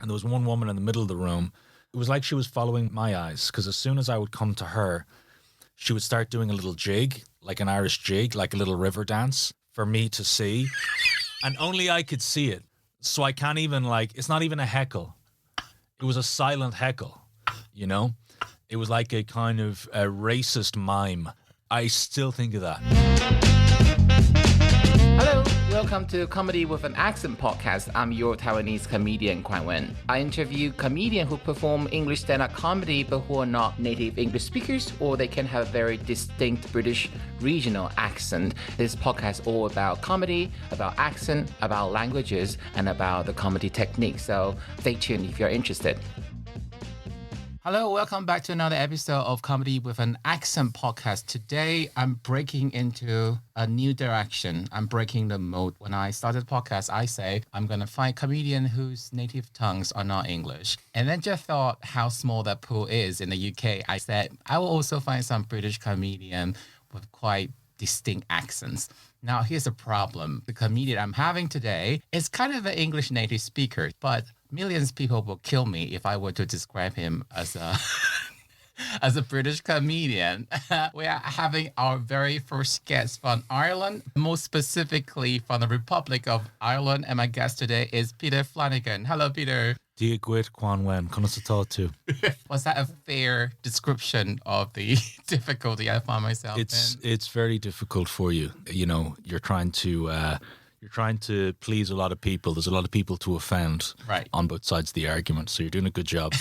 And there was one woman in the middle of the room. It was like she was following my eyes, because as soon as I would come to her, she would start doing a little jig, like an Irish jig, like a little river dance for me to see. And only I could see it. So I can't even it's not even a heckle. It was a silent heckle, you know? It was like a kind of a racist mime. I still think of that. Hello, welcome to Comedy with an Accent podcast. I'm your Taiwanese comedian, Quan Wen. I interview comedians who perform English stand-up comedy but who are not native English speakers, or they can have a very distinct British regional accent. This podcast is all about comedy, about accent, about languages, and about the comedy technique. So stay tuned if you're interested. Hello, welcome back to another episode of Comedy with an Accent podcast. Today, I'm breaking into a new direction. I'm breaking the mold. When I started the podcast, I say I'm going to find comedians whose native tongues are not English. And then just thought how small that pool is in the UK. I said I will also find some British comedian with quite distinct accents. Now, here's the problem. The comedian I'm having today is kind of an English native speaker, but millions of people will kill me if I were to describe him as a as a British comedian. We are having our very first guest from Ireland, more specifically from the Republic of Ireland, and my guest today is Peter Flanagan. Hello, Peter. Diagwit Quan Wen, to. Was that a fair description of the difficulty I found myself in? It's very difficult for you. You know, you're trying to please a lot of people. There's a lot of people to offend on both sides of the argument. So you're doing a good job.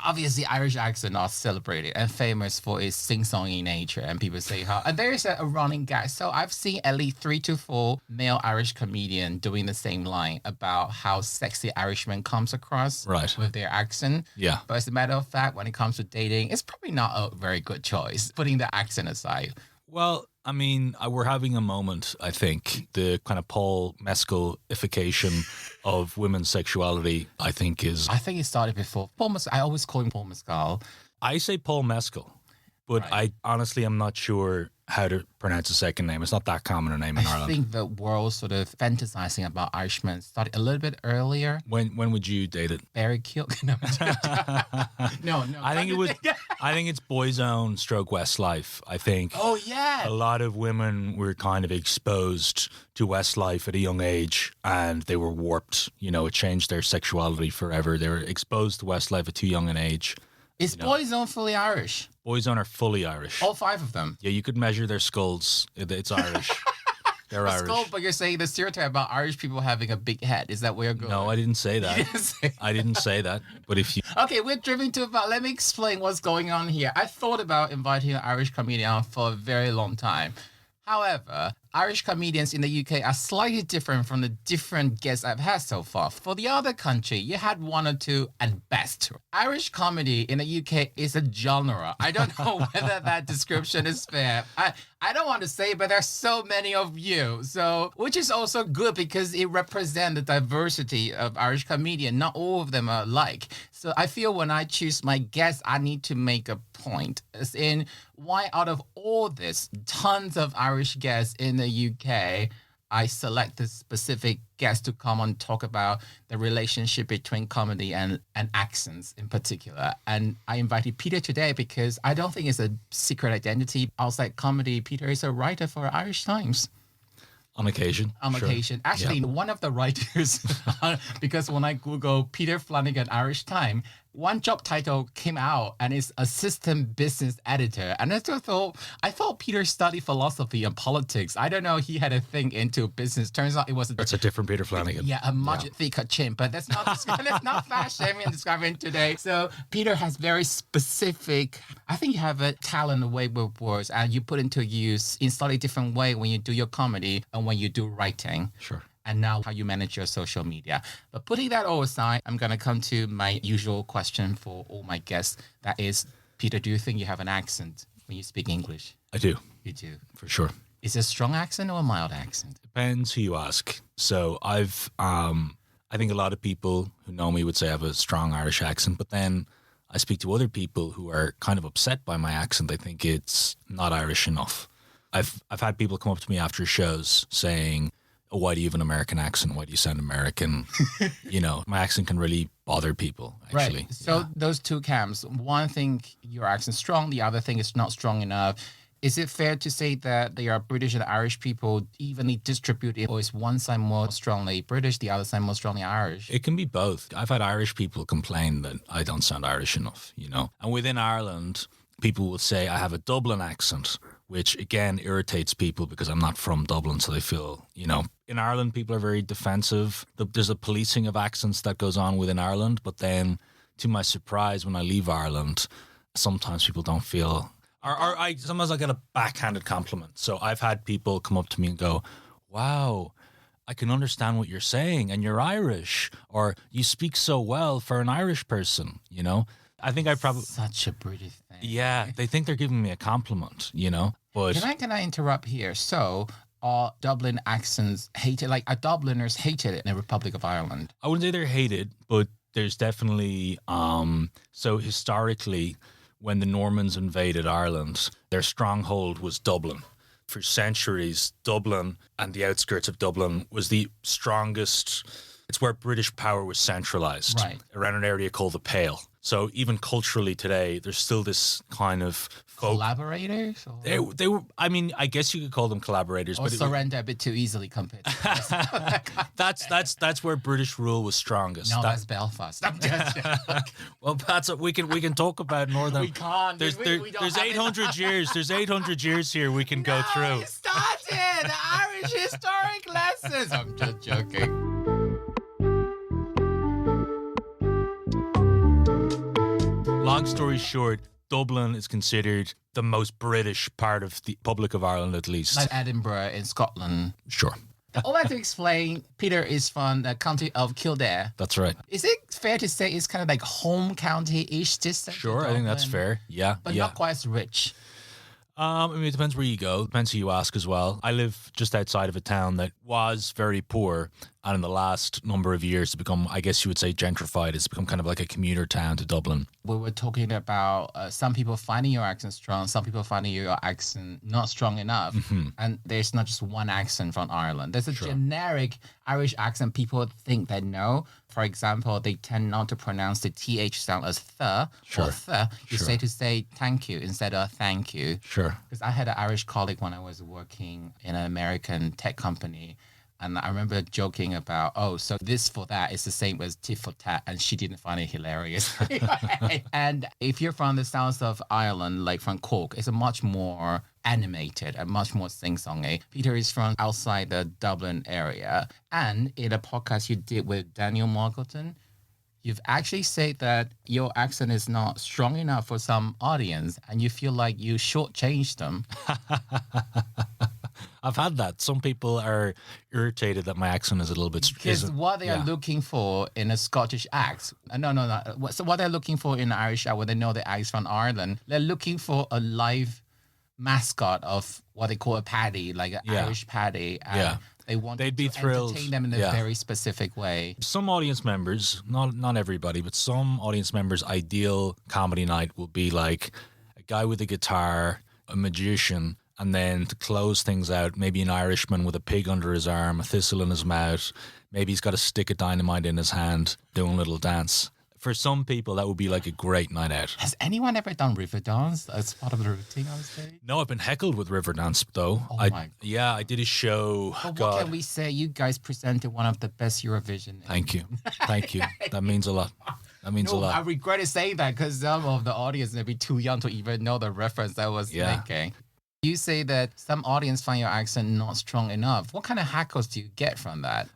Obviously, Irish accent are celebrated and famous for its sing-songy nature, and people say how. And there's a running gag. So I've seen at least 3 to 4 male Irish comedians doing the same line about how sexy Irishman comes across with their accent. Yeah. But as a matter of fact, when it comes to dating, it's probably not a very good choice, putting the accent aside. Well, I mean, we're having a moment, I think. The kind of Paul Mescal-ification of women's sexuality, I think it started before. I always call him Paul Mescal. I say Paul Mescal, but I honestly am not sure how to pronounce his second name. It's not that common a name in Ireland. I think the world sort of fantasizing about Irishmen started a little bit earlier. When would you date it? Barry Kill. No. I think it's Boyzone stroke Westlife. I think. Oh yeah. A lot of women were kind of exposed to Westlife at a young age, and they were warped. You know, it changed their sexuality forever. They were exposed to Westlife at too young an age. Is Boyzone fully Irish? Boyzone are fully Irish. All 5 of them? Yeah, you could measure their skulls. It's Irish. They're Irish. Skull, but you're saying the stereotype about Irish people having a big head. Is that where you're going? No, I didn't say that. I didn't say that. But if you... Okay, we're driven to about... Let me explain what's going on here. I thought about inviting an Irish comedian on for a very long time. However, Irish comedians in the UK are slightly different from the different guests I've had so far. For the other country, you had 1 or 2 at best. Irish comedy in the UK is a genre. I don't know whether that description is fair. I don't want to say, but there's so many of you. So, which is also good because it represents the diversity of Irish comedians. Not all of them are alike. So I feel when I choose my guests, I need to make a point. As in, why out of all this, tons of Irish guests in the UK, I select a specific guest to come and talk about the relationship between comedy and accents in particular. And I invited Peter today because I don't think it's a secret identity. Outside comedy, Peter is a writer for Irish Times. On occasion. Occasion. Actually, one of the writers, because when I Google Peter Flanagan Irish Time, one job title came out and it's assistant business editor. And I thought Peter studied philosophy and politics. I don't know, he had a thing into business. Turns out it was That's a different Peter Flanagan. Yeah, a much thicker chin, but that's not fat shaming describing today. So Peter has very specific, I think you have a talent way with words and you put into use in slightly different way when you do your comedy and when you do writing. Sure. And now how you manage your social media. But putting that all aside, I'm going to come to my usual question for all my guests. That is, Peter, do you think you have an accent when you speak English? I do. You do? For sure. Is it a strong accent or a mild accent? Depends who you ask. So I think a lot of people who know me would say I have a strong Irish accent, but then I speak to other people who are kind of upset by my accent. They think it's not Irish enough. I've had people come up to me after shows saying, oh, why do you have an American accent? Why do you sound American? You know, my accent can really bother people, actually. Right. So Yeah. those two camps, one think your accent's strong, the other thing is not strong enough. Is it fair to say that they are British and Irish people evenly distributed, or is one side more strongly British, the other side more strongly Irish? It can be both. I've had Irish people complain that I don't sound Irish enough, you know. And within Ireland, people will say I have a Dublin accent, which again irritates people because I'm not from Dublin, so they feel, you know, in Ireland people are very defensive. There's a policing of accents that goes on within Ireland, but then to my surprise, when I leave Ireland, sometimes people don't feel, or sometimes I get a backhanded compliment. So I've had people come up to me and go, wow, I can understand what you're saying and you're Irish, or you speak so well for an Irish person, you know? I think I probably... Such a British thing. Yeah, they think they're giving me a compliment, you know? But Can I interrupt here? So are Dublin accents hated? Like, are Dubliners hated in the Republic of Ireland? I wouldn't say they're hated, but there's definitely... So historically, when the Normans invaded Ireland, their stronghold was Dublin. For centuries, Dublin and the outskirts of Dublin was the strongest... It's where British power was centralised, right, around an area called the Pale. So even culturally today, there's still this kind of collaborators. Or? They were. I mean, I guess you could call them collaborators, or but surrender a bit too easily compared to that's where British rule was strongest. No, that's Belfast. Well, we can talk about Northern. We can't. There's 800 years. There's 800 years here we can go through. You started Irish historic lessons. I'm just joking. Long story short, Dublin is considered the most British part of the Republic of Ireland, at least. Like Edinburgh in Scotland. Sure. All I have to explain, Peter is from the county of Kildare. That's right. Is it fair to say it's kind of like home county-ish distance? Sure, I think that's fair. Yeah. But not quite as rich. I mean, it depends where you go. Depends who you ask as well. I live just outside of a town that was very poor, and in the last number of years, it's become, I guess you would say, gentrified. It's become kind of like a commuter town to Dublin. We were talking about some people finding your accent strong, some people finding your accent not strong enough. Mm-hmm. And there's not just one accent from Ireland. There's a generic Irish accent people think they know. For example, they tend not to pronounce the TH sound as th or th. You say to say thank you instead of thank you. Sure. Because I had an Irish colleague when I was working in an American tech company. And I remember joking about, so this for that is the same as tit for tat. And she didn't find it hilarious. And if you're from the south of Ireland, like from Cork, it's a much more animated and much more sing-songy. Peter is from outside the Dublin area. And in a podcast you did with Daniel Margleton, you've actually said that your accent is not strong enough for some audience and you feel like you shortchanged them. I've had that. Some people are irritated that my accent is a little bit... Because what they are looking for in a Scottish act... No. So what they're looking for in Irish act, when they know the act's from Ireland, they're looking for a live mascot of what they call a paddy, like an Irish paddy. And they want They'd be thrilled. Entertain them in a very specific way. Some audience members, not everybody, but some audience members' ideal comedy night will be like a guy with a guitar, a magician, and then to close things out, maybe an Irishman with a pig under his arm, a thistle in his mouth. Maybe he's got a stick of dynamite in his hand, doing a little dance. For some people, that would be like a great night out. Has anyone ever done river dance as part of the routine on stage? No, I've been heckled with river dance, though. Oh my God. Yeah, I did a show. But what can we say? You guys presented one of the best Eurovision. Thank you. That means a lot. That means a lot. I regretted saying that because some of the audience may be too young to even know the reference I was making. You say that some audience find your accent not strong enough. What kind of hackles do you get from that?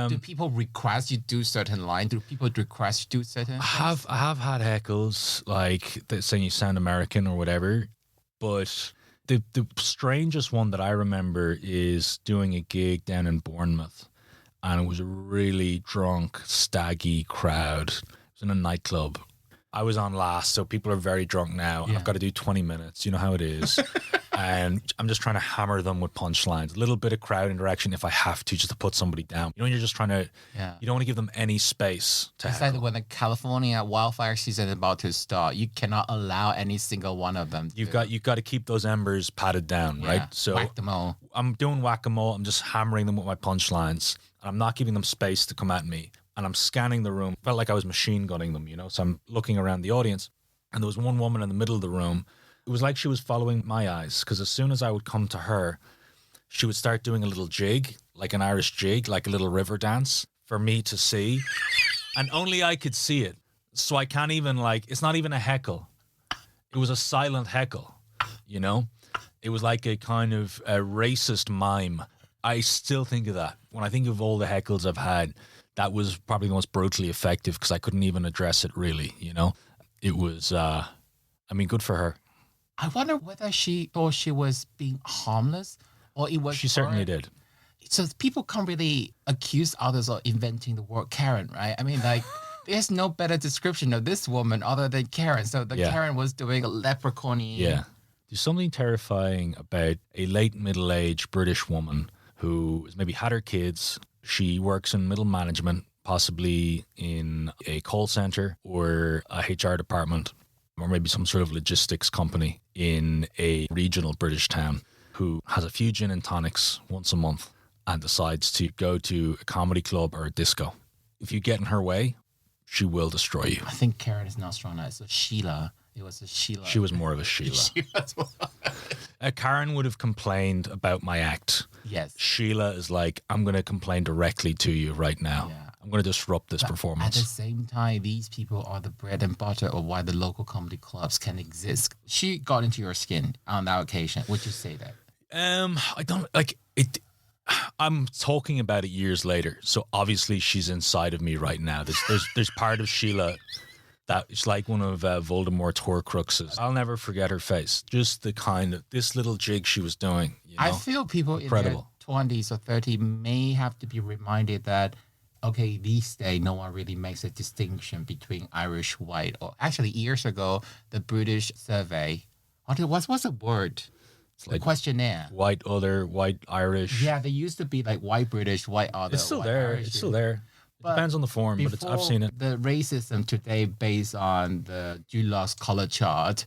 Do people request you do certain lines? Do people request you do certain things? I have had heckles, like saying you sound American or whatever. But the strangest one that I remember is doing a gig down in Bournemouth. And it was a really drunk, staggy crowd. It was in a nightclub. I was on last, so people are very drunk now. I've got to do 20 minutes. You know how it is. And I'm just trying to hammer them with punchlines. A little bit of crowd interaction if I have to, just to put somebody down. You know, you're just trying to, you don't want to give them any space to It's like when the California wildfire season is about to start, you cannot allow any single one of them. You've got to keep those embers patted down, right? So whack them all. I'm doing whack-a-mole. I'm just hammering them with my punchlines. And I'm not giving them space to come at me. and I'm scanning the room. Felt like I was machine gunning them, So I'm looking around the audience, and there was one woman in the middle of the room. It was like she was following my eyes, because as soon as I would come to her, she would start doing a little jig, like an Irish jig, like a little river dance for me to see. And only I could see it. So I can't even it's not even a heckle. It was a silent heckle, It was like a kind of a racist mime. I still think of that. When I think of all the heckles I've had, that was probably the most brutally effective because I couldn't even address it really, It was, good for her. I wonder whether she thought she was being harmless or it was... She certainly did. So people can't really accuse others of inventing the word Karen, right? There's no better description of this woman other than Karen. So Karen was doing a leprechaun-y... Yeah. There's something terrifying about a late middle-aged British woman who has maybe had her kids. She works in middle management, possibly in a call center or a HR department, or maybe some sort of logistics company in a regional British town, who has a few gin and tonics once a month and decides to go to a comedy club or a disco. If you get in her way, she will destroy you. I think Karen is not strong enough. So Sheila... It was a Sheila. She was more of a Sheila. Karen would have complained about my act. Yes. Sheila is like, I'm going to complain directly to you right now. Yeah. I'm going to disrupt this performance. At the same time, these people are the bread and butter of why the local comedy clubs can exist. She got into your skin on that occasion. Would you say that? I don't like it. I'm talking about it years later. So obviously she's inside of me right now. There's part of Sheila that is like one of Voldemort's Horcruxes. I'll never forget her face. Just the kind of, this little jig she was doing. I feel people incredible. In their 20s or 30s may have to be reminded that, okay, these days, no one really makes a distinction between Irish, white, or actually years ago, the British survey. What's the word? It's like questionnaire. White other, white Irish. Yeah, they used to be like white British, white other. It's still there. Irish. It's still there. It depends on the form, but I've seen it. The racism today based on the Julos color chart,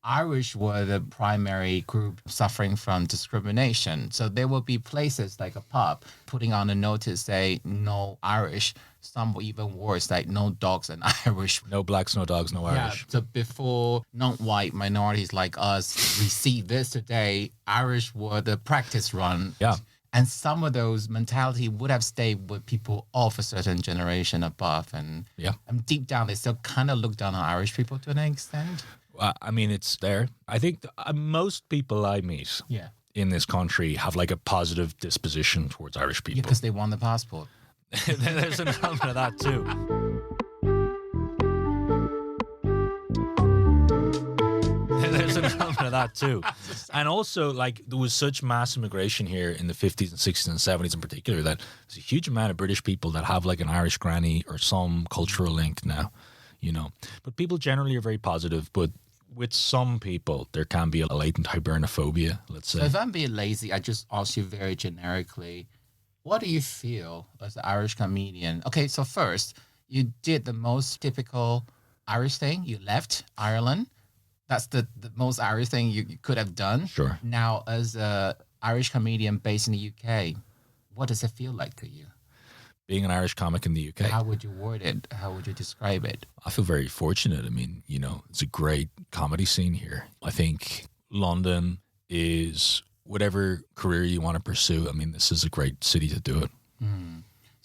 Irish were the primary group suffering from discrimination. So there will be places like a pub putting on a notice say no Irish. Some even worse, like no dogs and Irish. No blacks, no dogs, no Irish. Yeah, so before non-white minorities like us receive this today, Irish were the practice run. Yeah. And some of those mentality would have stayed with people of a certain generation above. And deep down, they still kind of look down on Irish people to an extent. It's there. I think most people I meet in this country have like a positive disposition towards Irish people. Yeah, because they won the passport. There's an element of that too. There's an element of that too. And also, there was such mass immigration here in the 50s and 60s and 70s in particular that there's a huge amount of British people that have like an Irish granny or some cultural link now, But people generally are very positive, but with some people, there can be a latent hibernophobia, let's say. So if I'm being lazy, I just ask you very generically, what do you feel as an Irish comedian? Okay, so first, you did the most typical Irish thing. You left Ireland. That's the most Irish thing you could have done. Sure. Now, as an Irish comedian based in the UK, what does it feel like to you? Being an Irish comic in the UK. How would you word it? How would you describe it? I feel very fortunate. It's a great comedy scene here. I think London is whatever career you want to pursue. This is a great city to do it.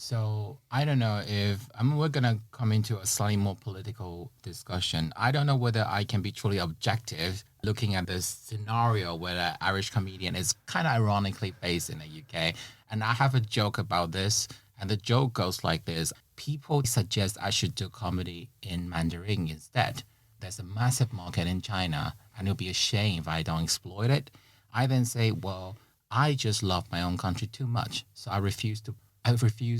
So I don't know if we're going to come into a slightly more political discussion. I don't know whether I can be truly objective looking at this scenario where an Irish comedian is kind of ironically based in the UK. And I have a joke about this. And the joke goes like this. People suggest I should do comedy in Mandarin instead. There's a massive market in China and it'll be a shame if I don't exploit it. I then say, well, I just love my own country too much. So I refuse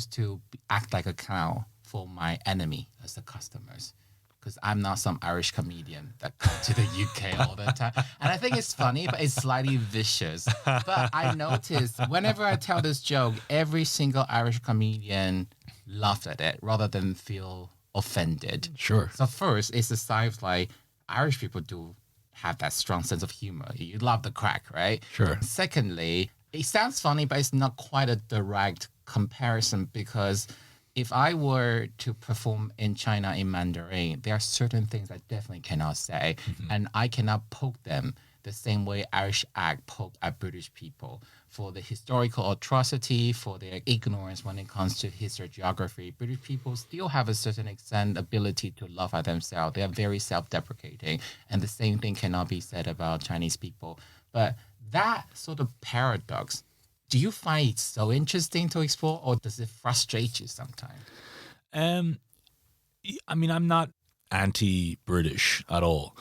to act like a cow for my enemy as the customers, because I'm not some Irish comedian that comes to the UK all the time. And I think it's funny, but it's slightly vicious. But I noticed whenever I tell this joke, every single Irish comedian laughed at it rather than feel offended. Sure. So first, it's a sign of like Irish people do have that strong sense of humor. You love the crack, right? Sure. Secondly, it sounds funny, but it's not quite a direct comparison because if I were to perform in China in Mandarin, there are certain things I definitely cannot say, and I cannot poke them the same way Irish act poke at British people for the historical atrocity, for their ignorance when it comes to history, geography. British people still have a certain extent ability to laugh at themselves. They are very self-deprecating, and the same thing cannot be said about Chinese people. But that sort of paradox, do you find it so interesting to explore, or does it frustrate you sometimes? I mean, I'm not anti-British at all.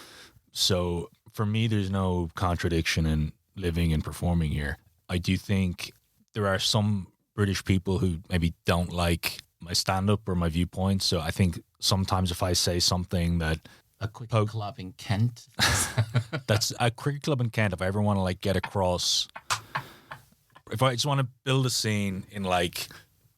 So for me, there's no contradiction in living and performing here. I do think there are some British people who maybe don't like my stand-up or my viewpoints. So I think sometimes if I say something that a cricket club in Kent. That's a cricket club in Kent. If I ever want to like get across, if I just want to build a scene in like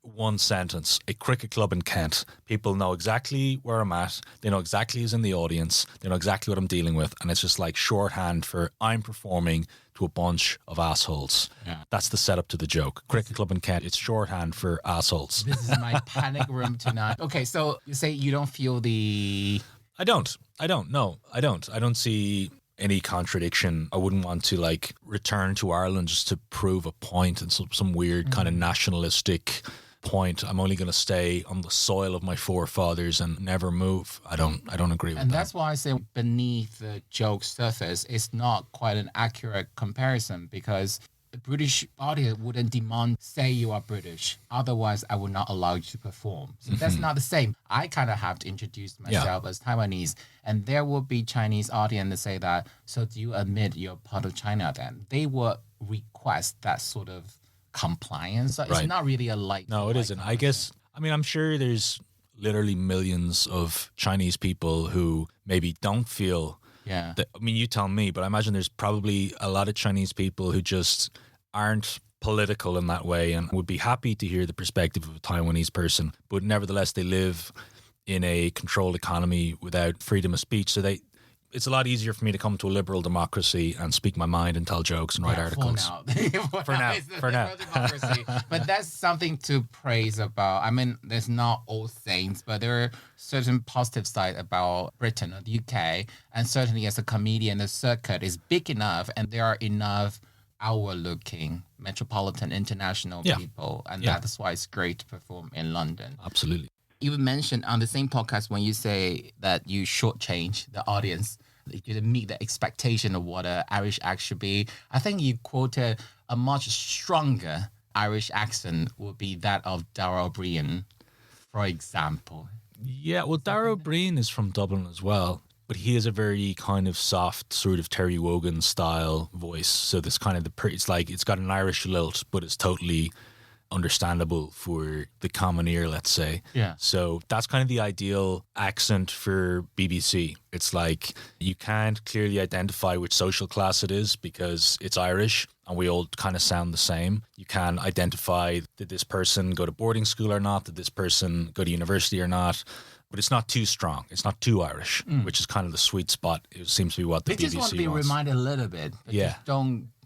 one sentence, a cricket club in Kent, people know exactly where I'm at. They know exactly who's in the audience. They know exactly what I'm dealing with. And it's just like shorthand for I'm performing to a bunch of assholes. Yeah. That's the setup to the joke. Cricket club in Kent, it's shorthand for assholes. This is my panic room tonight. Okay, so you say you don't feel the... I don't. No, I don't. I don't see any contradiction. I wouldn't want to like return to Ireland just to prove a point and some weird kind of nationalistic point. I'm only going to stay on the soil of my forefathers and never move. I don't agree with that. And that's why I say beneath the joke surface, it's not quite an accurate comparison, because the British audience wouldn't demand, say you are British, otherwise I would not allow you to perform. So that's not the same. I kind of have to introduce myself as Taiwanese, and there will be Chinese audience that say that, so do you admit you're part of China then? They will request that sort of compliance. So it's not really a like. No, it isn't. I guess, I mean, I'm sure there's literally millions of Chinese people who maybe don't feel. Yeah. I mean, you tell me, but I imagine there's probably a lot of Chinese people who just aren't political in that way and would be happy to hear the perspective of a Taiwanese person, but nevertheless they live in a controlled economy without freedom of speech. So it's a lot easier for me to come to a liberal democracy and speak my mind and tell jokes and write articles. For now. Democracy. But that's something to praise about. I mean, there's not all saints, but there are certain positive side about Britain or the UK. And certainly as a comedian, the circuit is big enough and there are enough outward-looking metropolitan international people. And that's why it's great to perform in London. Absolutely. You mentioned on the same podcast when you say that you shortchange the audience, you didn't meet the expectation of what an Irish act should be. I think you quoted a much stronger Irish accent would be that of Dara O'Brien, for example. Yeah, well, Dara O'Brien is from Dublin as well, but he has a very kind of soft sort of Terry Wogan style voice. So this kind of it's like it's got an Irish lilt, but it's totally understandable for the common ear, let's say. Yeah. So that's kind of the ideal accent for BBC. It's like you can't clearly identify which social class it is because it's Irish and we all kind of sound the same. You can identify, did this person go to boarding school or not? Did this person go to university or not? But it's not too strong. It's not too Irish, which is kind of the sweet spot. It seems to be what the BBC wants. They just want to be reminded a little bit. But just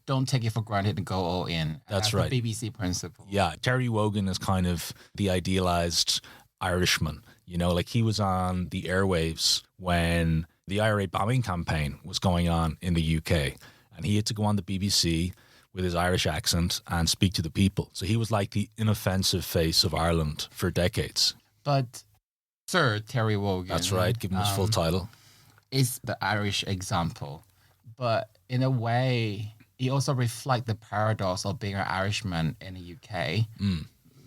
don't take it for granted and go all in. That's right. The BBC principle. Yeah, Terry Wogan is kind of the idealised Irishman. You know, like he was on the airwaves when the IRA bombing campaign was going on in the UK. And he had to go on the BBC with his Irish accent and speak to the people. So he was like the inoffensive face of Ireland for decades. But Sir Terry Wogan. That's right. Give him his full title. Is the Irish example. But in a way, he also reflects the paradox of being an Irishman in the UK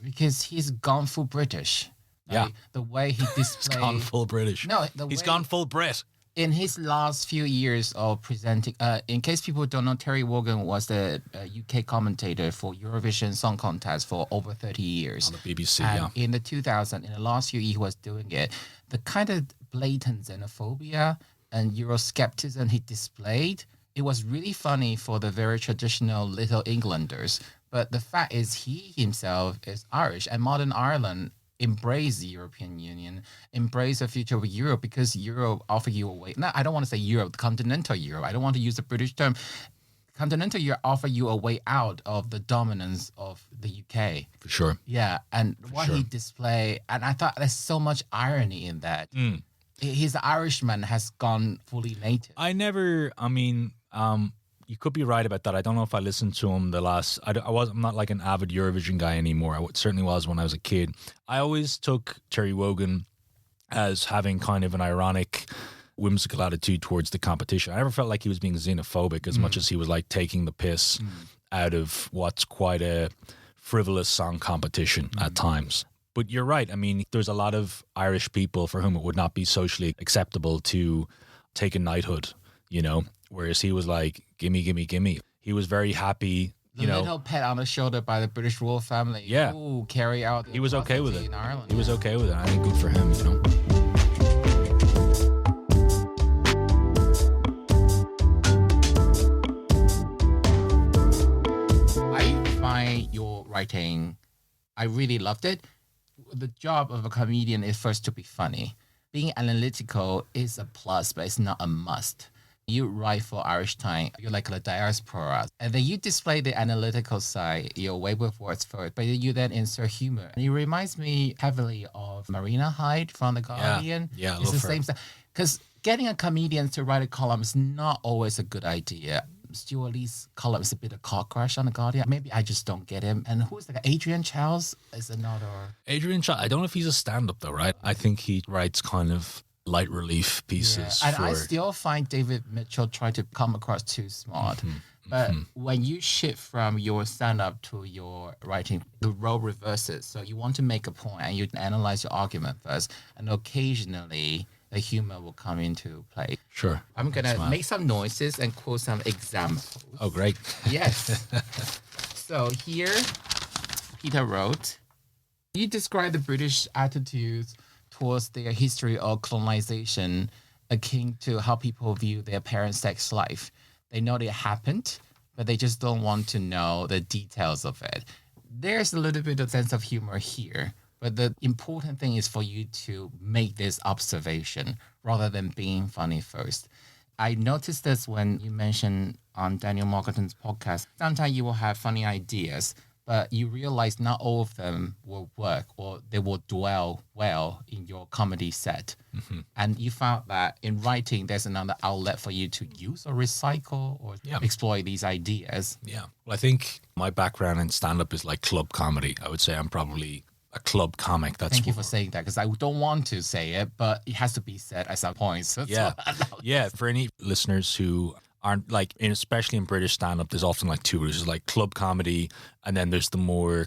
because he's gone full British. Like, the way he displays... He's gone full British. No, he's gone full Brit. In his last few years of presenting... in case people don't know, Terry Wogan was the UK commentator for Eurovision Song Contest for over 30 years. On the BBC, and in the last few years he was doing it, the kind of blatant xenophobia and Euroscepticism he displayed... It was really funny for the very traditional Little Englanders. But the fact is he himself is Irish. And modern Ireland embraced the European Union, embraced the future of Europe because Europe offered you a way. No, I don't want to say Europe, continental Europe. I don't want to use the British term. Continental Europe offer you a way out of the dominance of the UK. For sure. Yeah, and what sure. he displayed, and I thought there's so much irony in that. His Irishman has gone fully native. You could be right about that. I don't know if I listened to him I'm not like an avid Eurovision guy anymore. I certainly was when I was a kid. I always took Terry Wogan as having kind of an ironic, whimsical attitude towards the competition. I never felt like he was being xenophobic as much as he was like taking the piss out of what's quite a frivolous song competition at times. But you're right. I mean, there's a lot of Irish people for whom it would not be socially acceptable to take a knighthood, you know, whereas he was like, gimme, gimme, gimme. He was very happy, The little pat on the shoulder by the British royal family. Yeah. Ooh, carry out. He was okay with it. In Ireland. He was okay with it. I think good for him, you know. I find your writing, I really loved it. The job of a comedian is first to be funny. Being analytical is a plus, but it's not a must. You write for Irish Time, you're like the diaspora, and then you display the analytical side, your way with words first, but you then insert humor. And it reminds me heavily of Marina Hyde from The Guardian. Yeah, I it's love the her. same stuff. Because getting a comedian to write a column is not always a good idea. Stuart Lee's column is a bit of cockroach on The Guardian. Maybe I just don't get him. And who's like Adrian Charles is another. Adrian Child, I don't know if he's a stand-up though, right? I think he writes kind of light relief pieces. And I still find David Mitchell try to come across too smart. But when you shift from your stand-up to your writing, the role reverses. So you want to make a point and you analyze your argument first. And occasionally, the humor will come into play. Sure. I'm going to make some noises and quote some examples. Oh, great. Yes. So here, Peter wrote, you describe the British attitudes towards their history of colonization akin to how people view their parents' sex life. They know it happened, but they just don't want to know the details of it. There's a little bit of sense of humor here, but the important thing is for you to make this observation rather than being funny first. I noticed this when you mentioned on Daniel Morgan's podcast. Sometimes you will have funny ideas, but you realize not all of them will work or they will dwell well in your comedy set. And you found that in writing, there's another outlet for you to use or recycle or explore these ideas. Yeah. Well, I think my background in stand-up is like club comedy. I would say I'm probably a club comic. Thank you for saying that, because I don't want to say it, but it has to be said at some point. So yeah. For any listeners who aren't like, especially in British stand-up, there's often like two routes. There's like club comedy, and then there's the more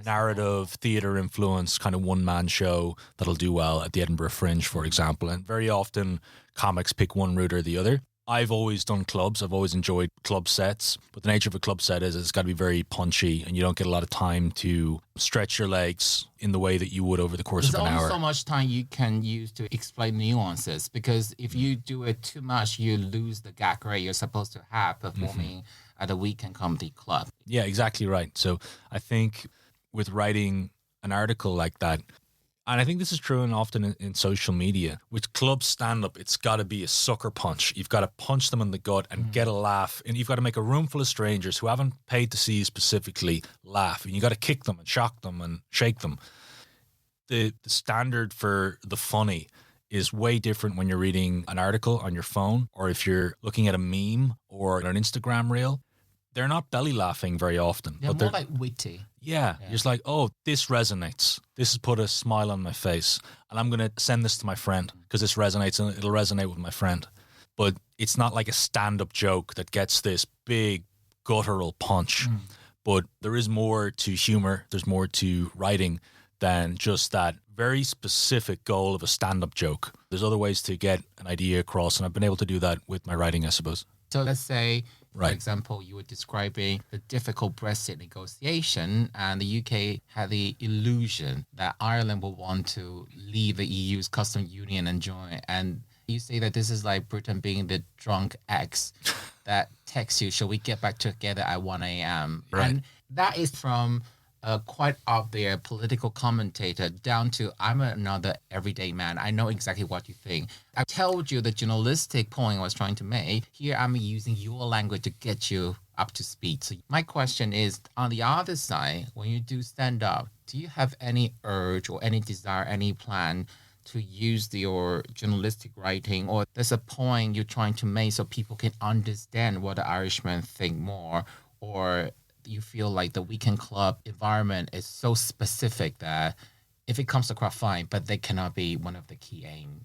narrative, theatre influence kind of one-man show that'll do well at the Edinburgh Fringe, for example. And very often comics pick one route or the other. I've always done clubs. I've always enjoyed club sets. But the nature of a club set is it's got to be very punchy and you don't get a lot of time to stretch your legs in the way that you would over the course of an hour. There's only so much time you can use to explain nuances, because if you do it too much, you lose the gag rate you're supposed to have performing at a weekend comedy club. Yeah, exactly right. So I think with writing an article like that, and I think this is true and often in social media, with club stand-up, it's got to be a sucker punch. You've got to punch them in the gut and get a laugh. And you've got to make a room full of strangers who haven't paid to see you specifically laugh. And you got to kick them and shock them and shake them. The standard for the funny is way different when you're reading an article on your phone or if you're looking at a meme or an Instagram reel. They're not belly laughing very often. They're more like witty. Yeah. You're just like, oh, this resonates. This has put a smile on my face. And I'm going to send this to my friend because this resonates and it'll resonate with my friend. But it's not like a stand-up joke that gets this big guttural punch. But there is more to humor. There's more to writing than just that very specific goal of a stand-up joke. There's other ways to get an idea across. And I've been able to do that with my writing, I suppose. So let's say, for example, you were describing the difficult Brexit negotiation, and the UK had the illusion that Ireland would want to leave the EU's customs union and join. And you say that this is like Britain being the drunk ex that texts you, shall we get back together at 1 a.m.? Right. And that is from quite up there political commentator down to I'm another everyday man. I know exactly what you think. I told you the journalistic point I was trying to make. Here I'm using your language to get you up to speed. So my question is, on the other side, when you do stand up, do you have any urge or any desire, any plan to use your journalistic writing, or there's a point you're trying to make so people can understand what the Irishman think more, or you feel like the weekend club environment is so specific that if it comes across fine, but they cannot be one of the key aim.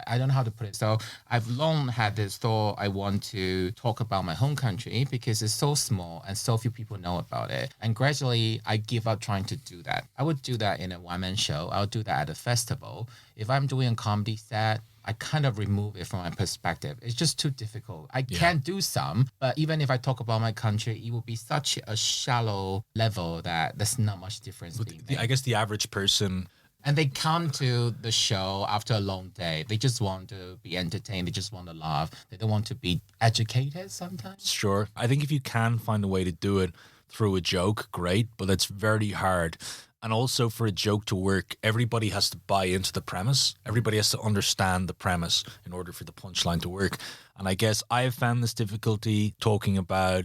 I don't know how to put it. So I've long had this thought I want to talk about my home country because it's so small and so few people know about it. And gradually I give up trying to do that. I would do that in a one-man show. I would do that at a festival. If I'm doing a comedy set, I kind of remove it from my perspective. It's just too difficult. I can do some, but even if I talk about my country, it will be such a shallow level that there's not much difference being made. I guess the average person... And they come to the show after a long day. They just want to be entertained. They just want to laugh. They don't want to be educated sometimes. Sure. I think if you can find a way to do it through a joke, great, but it's very hard. And also for a joke to work, everybody has to buy into the premise. Everybody has to understand the premise in order for the punchline to work. And I guess I have found this difficulty talking about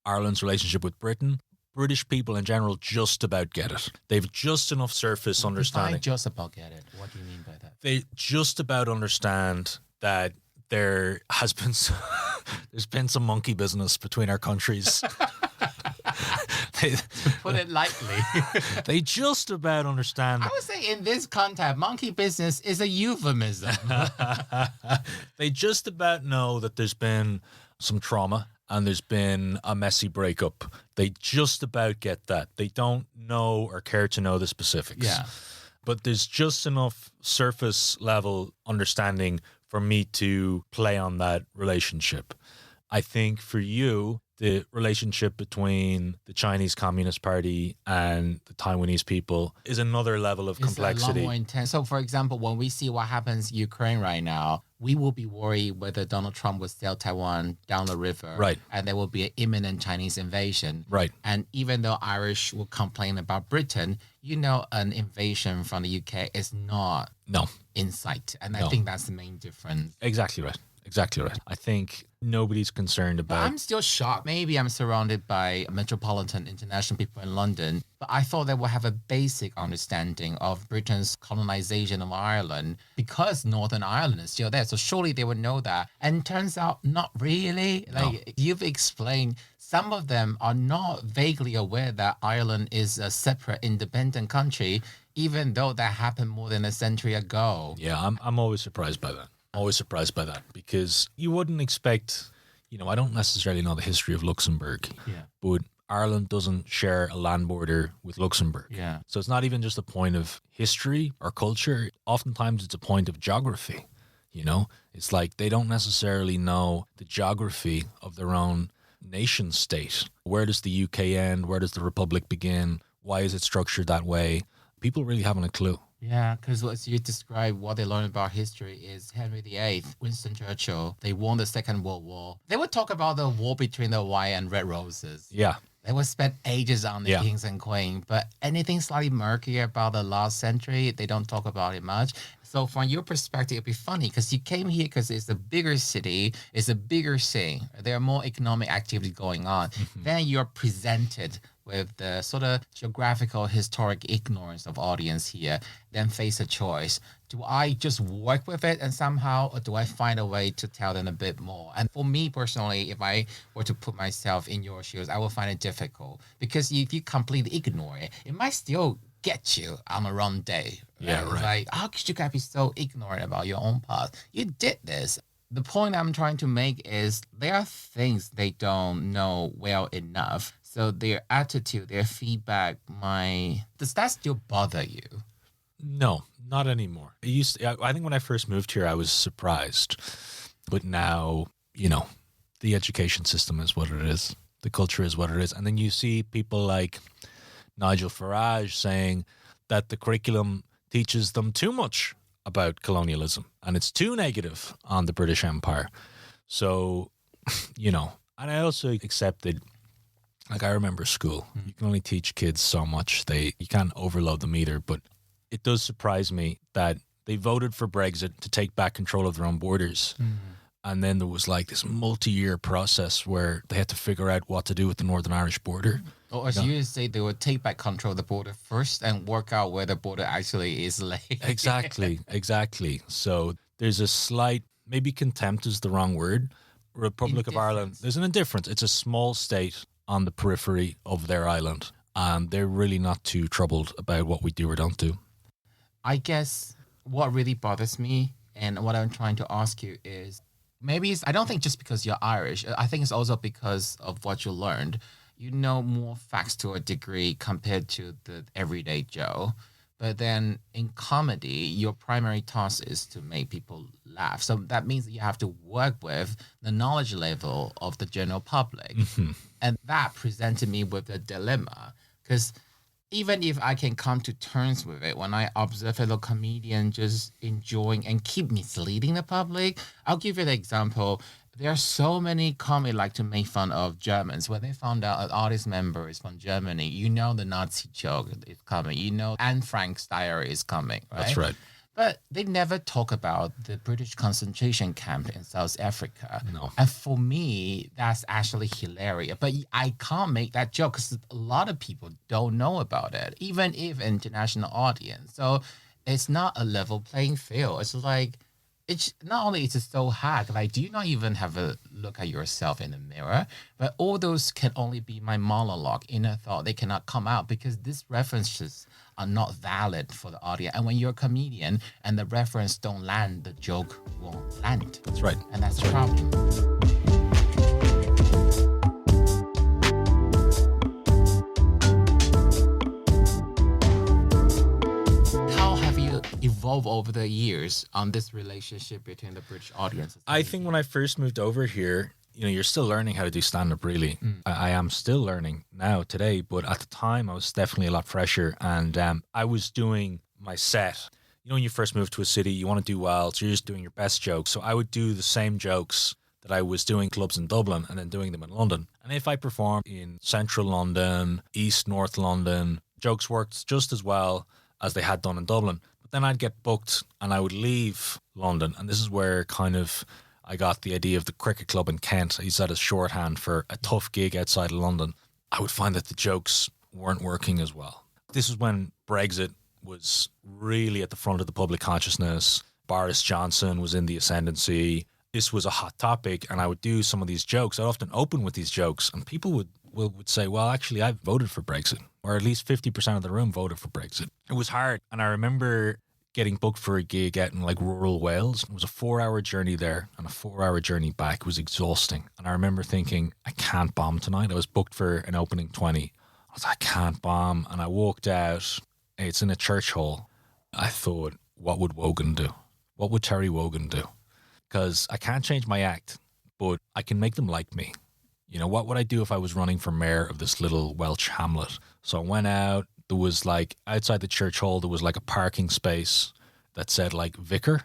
Ireland's relationship with Britain. British people in general just about get it. They've just enough surface understanding. I just about get it. What do you mean by that? They just about understand that there has been there's been some monkey business between our countries. To put it lightly. They just about understand. I would say in this context, monkey business is a euphemism. They just about know that there's been some trauma and there's been a messy breakup. They just about get that. They don't know or care to know the specifics. Yeah. But there's just enough surface level understanding for me to play on that relationship. I think for you, the relationship between the Chinese Communist Party and the Taiwanese people is another level of complexity. It's a lot more intense. So, for example, when we see what happens in Ukraine right now, we will be worried whether Donald Trump will sail Taiwan down the river. Right. And there will be an imminent Chinese invasion. Right. And even though Irish will complain about Britain, an invasion from the UK is not in sight. And I think that's the main difference. Exactly right. Exactly right. I think nobody's concerned about... I'm still shocked. Maybe I'm surrounded by metropolitan international people in London, but I thought they would have a basic understanding of Britain's colonization of Ireland because Northern Ireland is still there. So surely they would know that. And turns out not really. You've explained, some of them are not vaguely aware that Ireland is a separate independent country, even though that happened more than a century ago. Yeah, I'm always surprised by that. Always surprised by that because you wouldn't expect, I don't necessarily know the history of Luxembourg, but Ireland doesn't share a land border with Luxembourg. Yeah. So it's not even just a point of history or culture. Oftentimes it's a point of geography. It's like they don't necessarily know the geography of their own nation state. Where does the UK end? Where does the Republic begin? Why is it structured that way? People really haven't a clue. Yeah, because as you describe, what they learn about history is Henry VIII, Winston Churchill. They won the Second World War. They would talk about the war between the white and red roses. Yeah. They would spend ages on the kings and queens. But anything slightly murky about the last century, they don't talk about it much. So from your perspective, it'd be funny because you came here because it's a bigger city, it's a bigger thing. There are more economic activity going on. Mm-hmm. Then you're presented with the sort of geographical, historic ignorance of audience here, then face a choice. Do I just work with it and somehow, or do I find a way to tell them a bit more? And for me personally, if I were to put myself in your shoes, I would find it difficult because if you completely ignore it, it might still get you on a wrong day. Right? Yeah, right. It's like, how could you guys be so ignorant about your own past? You did this. The point I'm trying to make is there are things they don't know well enough. So their attitude, their feedback, does that still bother you? No, not anymore. I think when I first moved here, I was surprised. But now, the education system is what it is. The culture is what it is. And then you see people like Nigel Farage saying that the curriculum teaches them too much about colonialism and it's too negative on the British Empire. So, and I also accept that Like I remember school, you can only teach kids so much. You can't overload them either. But it does surprise me that they voted for Brexit to take back control of their own borders. And then there was like this multi-year process where they had to figure out what to do with the Northern Irish border. Or as you say, they would take back control of the border first and work out where the border actually is laid. Exactly. So there's a slight, maybe contempt is the wrong word. Republic of Ireland, there's an indifference. It's a small state on the periphery of their island. And they're really not too troubled about what we do or don't do. I guess what really bothers me and what I'm trying to ask you is, I don't think just because you're Irish. I think it's also because of what you learned. You know more facts to a degree compared to the everyday Joe. But then in comedy, your primary task is to make people laugh. So that means that you have to work with the knowledge level of the general public. And that presented me with a dilemma. Because even if I can come to terms with it, when I observe fellow comedian just enjoying and keep misleading the public, I'll give you an example. There are so many comics like to make fun of Germans. When they found out an audience member is from Germany, you know the Nazi joke is coming. You know Anne Frank's diary is coming, right? That's right. But they never talk about the British concentration camp in South Africa. No. And for me, that's actually hilarious. But I can't make that joke because a lot of people don't know about it, even if international audience. So it's not a level playing field. It's like, it's not only is it so hack, like, do you not even have a look at yourself in the mirror? But all those can only be my monologue, inner thought. They cannot come out because these references are not valid for the audience. And when you're a comedian and the reference don't land, the joke won't land. That's right. And that's the problem. Evolve over the years on this relationship between the British audience? I think when I first moved over here, you're still learning how to do stand-up, really. I am still learning now today, but at the time I was definitely a lot fresher, and I was doing my set. When you first move to a city, you want to do well, so you're just doing your best jokes. So I would do the same jokes that I was doing clubs in Dublin and then doing them in London. And if I performed in central London, east, north London, jokes worked just as well as they had done in Dublin. But then I'd get booked and I would leave London. And this is where kind of I got the idea of the cricket club in Kent. I used that as shorthand for a tough gig outside of London. I would find that the jokes weren't working as well. This is when Brexit was really at the front of the public consciousness. Boris Johnson was in the ascendancy. This was a hot topic, and I would do some of these jokes. I'd often open with these jokes, and people would say, well, actually, I voted for Brexit, or at least 50% of the room voted for Brexit. It was hard, and I remember getting booked for a gig out in like rural Wales. It was a 4-hour journey there and a 4-hour journey back. It was exhausting, and I remember thinking, I can't bomb tonight. I was booked for an opening 20. I was like, I can't bomb, and I walked out. It's in a church hall. I thought, what would Wogan do? What would Terry Wogan do? Because I can't change my act, but I can make them like me. What would I do if I was running for mayor of this little Welsh hamlet? So I went out. There was like, outside the church hall, there was like a parking space that said like vicar.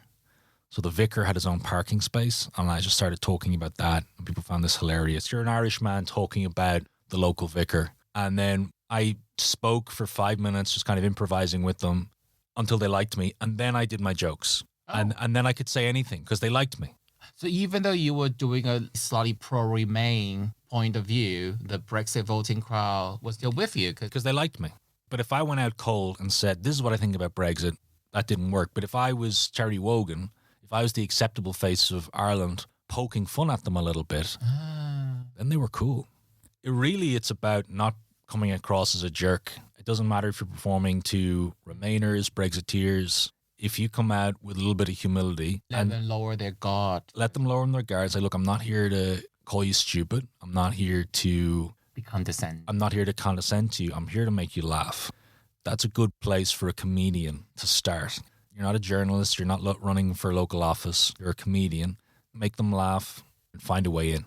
So the vicar had his own parking space, and I just started talking about that, and people found this hilarious. You're an Irishman talking about the local vicar. And then I spoke for 5 minutes, just kind of improvising with them until they liked me. And then I did my jokes. And then I could say anything because they liked me. So even though you were doing a slightly pro-Remain point of view, the Brexit voting crowd was still with you. Because they liked me. But if I went out cold and said, this is what I think about Brexit, that didn't work. But if I was Terry Wogan, if I was the acceptable face of Ireland, poking fun at them a little bit, then they were cool. It's about not coming across as a jerk. It doesn't matter if you're performing to Remainers, Brexiteers. If you come out with a little bit of humility let them lower their guard. Let them lower their guard. Say, look, I'm not here to call you stupid. I'm not here to be condescending. I'm not here to condescend to you. I'm here to make you laugh. That's a good place for a comedian to start. You're not a journalist. You're not running for a local office. You're a comedian. Make them laugh and find a way in.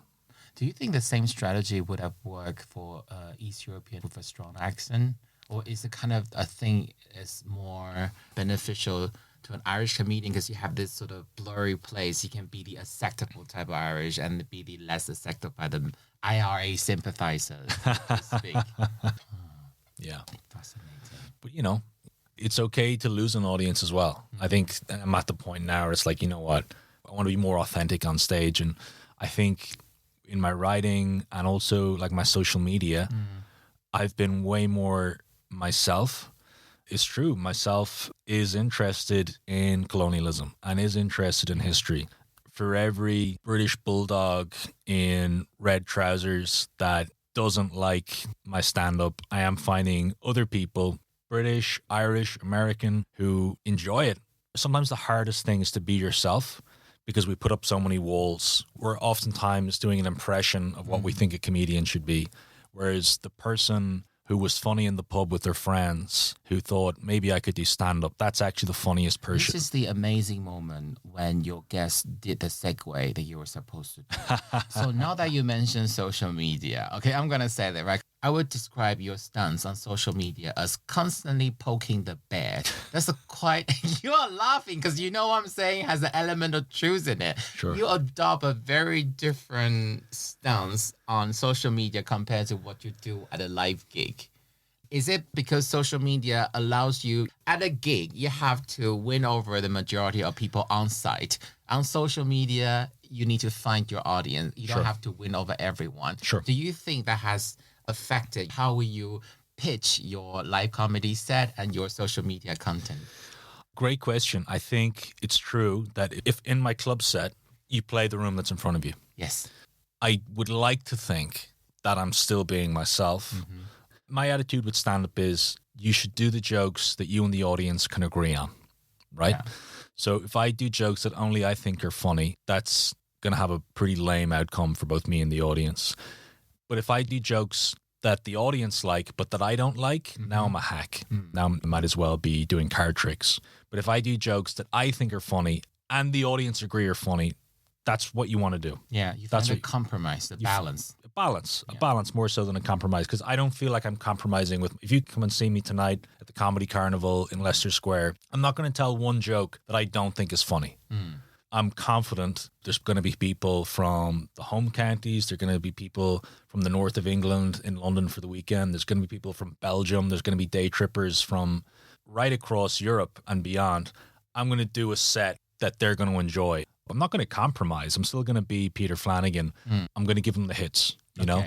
Do you think the same strategy would have worked for East European with a strong accent? Or is it kind of a thing is more beneficial to an Irish comedian because you have this sort of blurry place. You can be the acceptable type of Irish and be the less acceptable by the IRA sympathizers, so to speak. Yeah. Fascinating. But, it's okay to lose an audience as well. I think I'm at the point now where it's like, you know what? I want to be more authentic on stage. And I think in my writing and also like my social media, I've been way more myself. It's true. Myself is interested in colonialism and is interested in history. For every British bulldog in red trousers that doesn't like my stand-up, I am finding other people, British, Irish, American, who enjoy it. Sometimes the hardest thing is to be yourself because we put up so many walls. We're oftentimes doing an impression of what we think a comedian should be, whereas the person who was funny in the pub with their friends, who thought maybe I could do stand-up, that's actually the funniest person. This is the amazing moment when your guest did the segue that you were supposed to do. So now that you mentioned social media, okay, I'm going to say that, right? I would describe your stance on social media as constantly poking the bear. That's a quite... You are laughing because you know what I'm saying has an element of truth in it. Sure. You adopt a very different stance on social media compared to what you do at a live gig. Is it because social media allows you, at a gig, you have to win over the majority of people on site? On social media, you need to find your audience. You don't have to win over everyone. Sure. Do you think that has affected how will you pitch your live comedy set and your social media content? Great question. I think it's true that if in my club set, you play the room that's in front of you. Yes. I would like to think that I'm still being myself. My attitude with stand-up is you should do the jokes that you and the audience can agree on, right? Yeah. So if I do jokes that only I think are funny, that's going to have a pretty lame outcome for both me and the audience. But if I do jokes that the audience like, but that I don't like, now I'm a hack. Now I might as well be doing card tricks. But if I do jokes that I think are funny and the audience agree are funny, that's what you want to do. Yeah, you That's find a what- compromise, the balance. A balance more so than a compromise, because I don't feel like I'm compromising with, if you come and see me tonight at the Comedy Carnival in Leicester Square, I'm not going to tell one joke that I don't think is funny. I'm confident there's going to be people from the home counties. There's going to be people from the north of England in London for the weekend. There's going to be people from Belgium. There's going to be day trippers from right across Europe and beyond. I'm going to do a set that they're going to enjoy. I'm not going to compromise. I'm still going to be Peter Flanagan. I'm going to give them the hits, you know?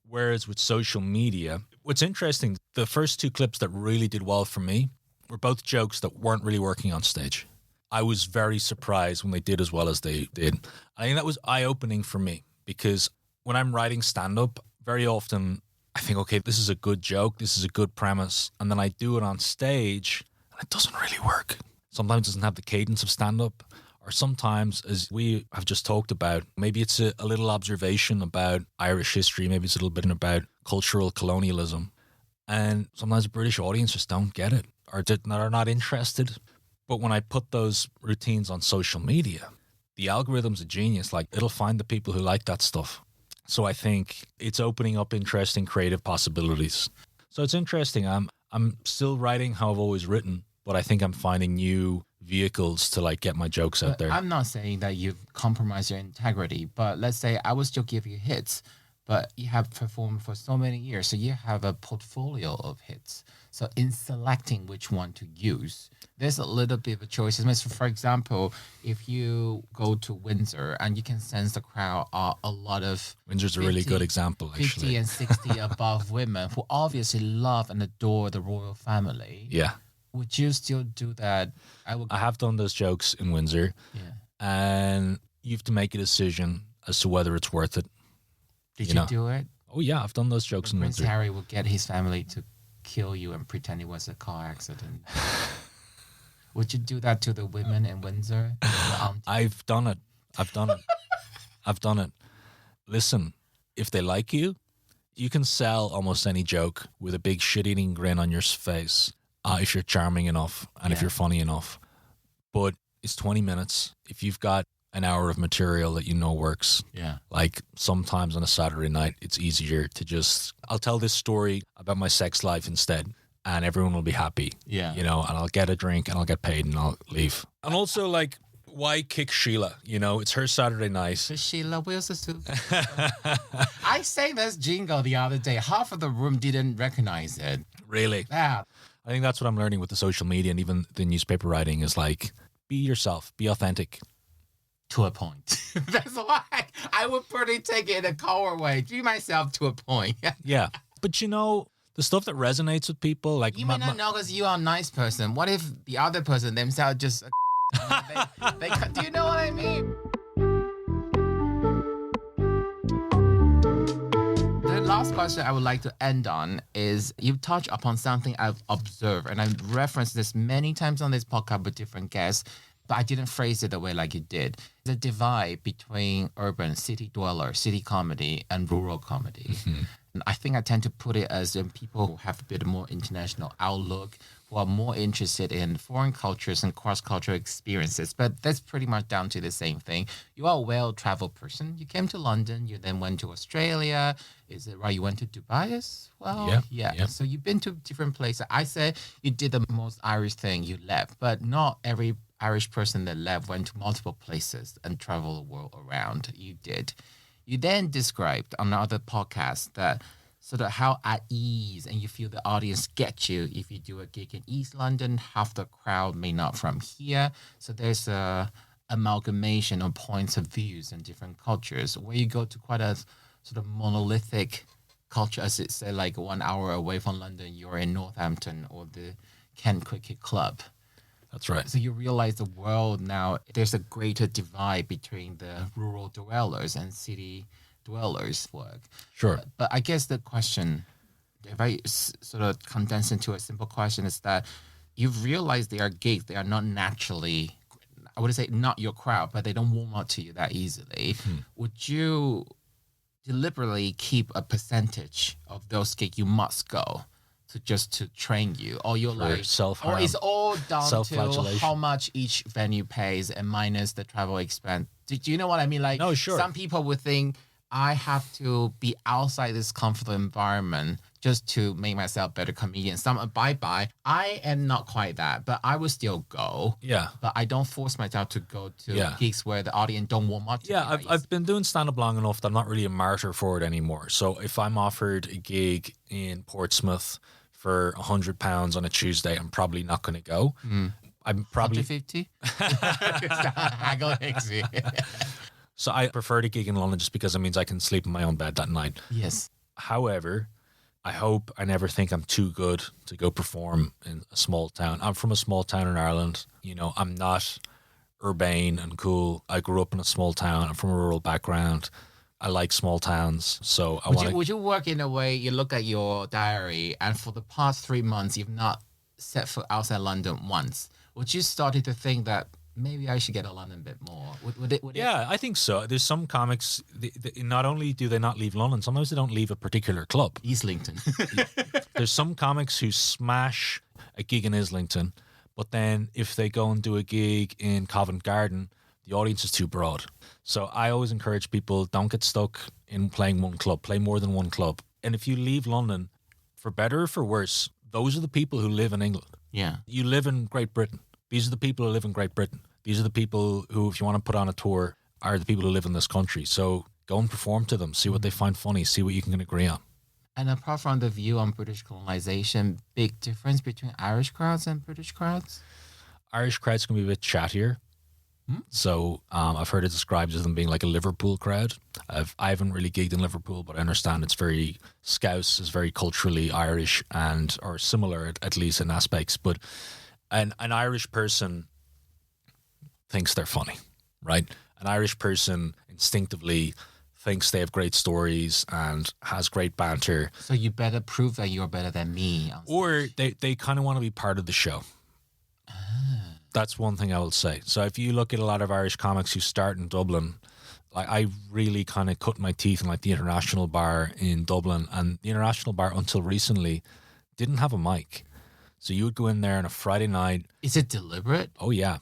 Whereas with social media, what's interesting, the first two clips that really did well for me were both jokes that weren't really working on stage. I was very surprised when they did as well as they did. I think that was eye-opening for me because when I'm writing stand-up, very often I think, okay, this is a good joke, this is a good premise, and then I do it on stage and it doesn't really work. Sometimes it doesn't have the cadence of stand-up, or sometimes, as we have just talked about, maybe it's a little observation about Irish history, maybe it's a little bit about cultural colonialism, and sometimes the British audience just don't get it or are not interested. But when I put those routines on social media, the algorithm's a genius. Like, it'll find the people who like that stuff. So I think it's opening up interesting creative possibilities. So it's interesting. I'm still writing how I've always written, but I think I'm finding new vehicles to like get my jokes out there. I'm not saying that you've compromised your integrity, but let's say I will still give you hits, but you have performed for so many years, so you have a portfolio of hits. So in selecting which one to use, there's a little bit of a choice. For example, if you go to Windsor and you can sense the crowd are a lot of Windsor's a really good example, 50 actually. and 60 above women who obviously love and adore the royal family. Yeah. Would you still do that? I have done those jokes in Windsor, and you have to make a decision as to whether it's worth it. Did you do it? Oh, yeah, I've done those jokes in Prince Windsor. Harry will get his family to kill you and pretend it was a car accident. Would you do that to the women in Windsor? I've done it. I've done it. Listen, if they like you, you can sell almost any joke with a big shit-eating grin on your face if you're charming enough and if you're funny enough. But it's 20 minutes. If you've got an hour of material that you know works, like sometimes on a Saturday night, it's easier to just, I'll tell this story about my sex life instead. and everyone will be happy. Yeah. You know, and I'll get a drink and I'll get paid and I'll leave. And also, like, why kick Sheila? You know, it's her Saturday night. Sheila Wilson soup. I sang this jingle the other day. Half of the room didn't recognize it. Really? Yeah. I think that's what I'm learning with the social media and even the newspaper writing is like, be yourself, be authentic. To a point. That's why I would probably take it in a cold way. Be myself to a point. Yeah. But you know, the stuff that resonates with people, like... You may not know because you are a nice person. What if the other person themselves just... do you know what I mean? The last question I would like to end on is you touch upon something I've observed, and I've referenced this many times on this podcast with different guests, but I didn't phrase it the way like you did. The divide between urban city dweller, city comedy, and rural comedy. Mm-hmm. And I think I tend to put it as people who have a bit more international outlook, who are more interested in foreign cultures and cross-cultural experiences. But that's pretty much down to the same thing. You are a well-traveled person. You came to London. You then went to Australia. Is it right? You went to Dubai as well? Yeah. So you've been to different places. I say you did the most Irish thing. You left. But not every Irish person that left went to multiple places and traveled the world around. You did. You then described on another podcast that sort of how at ease and you feel the audience gets you if you do a gig in East London, half the crowd may not from here. So there's a amalgamation of points of views and different cultures. Where you go to quite a sort of monolithic culture, as it's say like 1 hour away from London, you're in Northampton or the Kent Cricket Club. That's right. So you realize the world now, there's a greater divide between the rural dwellers and city dwellers' work. Sure. But I guess the question, if I sort of condense into a simple question, is that you've realized they are gigs, they are not naturally, I would say not your crowd, but they don't warm up to you that easily. Would you deliberately keep a percentage of those gigs you must go to train you, or you're like self-harm, or it's all down to how much each venue pays and minus the travel expense? Do you know what I mean? Like, no, sure. Some people would think I have to be outside this comfortable environment just to make myself a better comedian. Some bye. I am not quite that, but I will still go. Yeah. But I don't force myself to go to gigs where the audience don't warm up to me. I've been doing stand-up long enough that I'm not really a martyr for it anymore. So if I'm offered a gig in Portsmouth for £100 on a Tuesday, I'm probably not going to go. I'm probably 150. So I prefer to gig in London just because it means I can sleep in my own bed that night. Yes. However, I hope I never think I'm too good to go perform in a small town. I'm from a small town in Ireland. You know, I'm not urbane and cool. I grew up in a small town. I'm from a rural background. I like small towns, so Would you work in a way, you look at your diary, and for the past 3 months, you've not set foot outside London once. Would you started to think that maybe I should get to London a bit more? I think so. There's some comics, not only do they not leave London, sometimes they don't leave a particular club. Islington. There's some comics who smash a gig in Islington, but then if they go and do a gig in Covent Garden, the audience is too broad. So I always encourage people, don't get stuck in playing one club, play more than one club. And if you leave London, for better or for worse, those are the people who live in England. Yeah. You live in Great Britain. These are the people who live in Great Britain. These are the people who, if you want to put on a tour, are the people who live in this country. So go and perform to them, see what they find funny, see what you can agree on. And apart from the view on British colonization, big difference between Irish crowds and British crowds? Irish crowds can be a bit chattier. So I've heard it described as them being like a Liverpool crowd. I haven't really gigged in Liverpool, but I understand it's very Scouse is very culturally Irish or similar at least in aspects. But an Irish person thinks they're funny, right? An Irish person instinctively thinks they have great stories and has great banter. So you better prove that you're better than me. Or they kind of want to be part of the show. That's one thing I will say. So if you look at a lot of Irish comics who start in Dublin, like I really kind of cut my teeth in like the International Bar in Dublin, and the International Bar until recently didn't have a mic. So you would go in there on a Friday night. Is it deliberate? Oh yeah.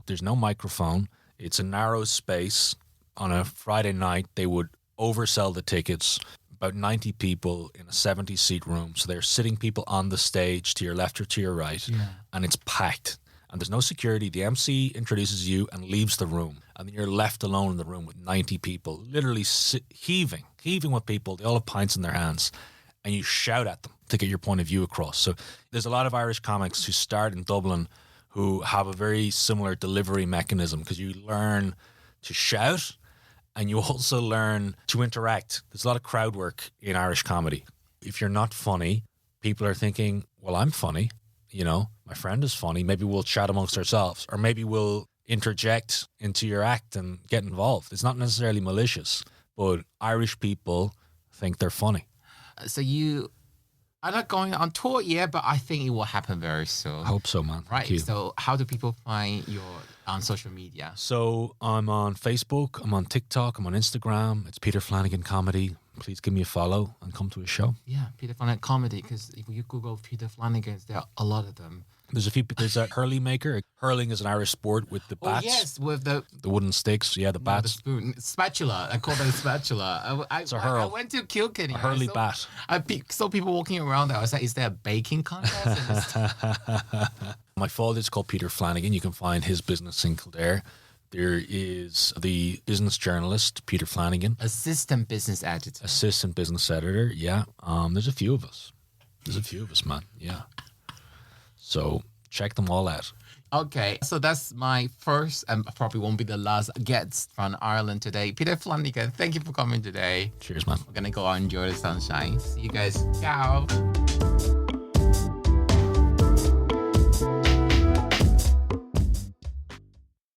There's no microphone. It's a narrow space. On a Friday night, they would oversell the tickets, about 90 people in a 70-seat room. So they're sitting people on the stage to your left or to your right, and it's packed. And there's no security. The MC introduces you and leaves the room. And then you're left alone in the room with 90 people, literally heaving with people. They all have pints in their hands. And you shout at them to get your point of view across. So there's a lot of Irish comics who start in Dublin who have a very similar delivery mechanism, because you learn to shout and you also learn to interact. There's a lot of crowd work in Irish comedy. If you're not funny, people are thinking, well, I'm funny. You know, my friend is funny. Maybe we'll chat amongst ourselves, or maybe we'll interject into your act and get involved. It's not necessarily malicious, but Irish people think they're funny. So you are not going on tour yet, but I think it will happen very soon. I hope so, man. Right. Thank you. So how do people find you on social media? So I'm on Facebook, I'm on TikTok, I'm on Instagram. It's Peter Flanagan Comedy. Please give me a follow and come to a show. Yeah, Peter Flanagan Comedy, because if you Google Peter Flanagan, there are a lot of them. There's a hurley maker. Hurling is an Irish sport with the bats. Oh, yes, with the wooden sticks. Yeah, the the bats. spoon. Spatula. I call them spatula. It's a hurl. I went to Kildare. A hurley bat. I saw people walking around there. I was like, is there a baking contest? My father's called Peter Flanagan. You can find his business in Kildare. There is the business journalist, Peter Flanagan. Assistant business editor. Assistant business editor, yeah. There's a few of us. Man, yeah. So check them all out. Okay, so that's my first and probably won't be the last guest from Ireland today. Peter Flanagan, thank you for coming today. Cheers, man. We're going to go out and enjoy the sunshine. See you guys. Ciao.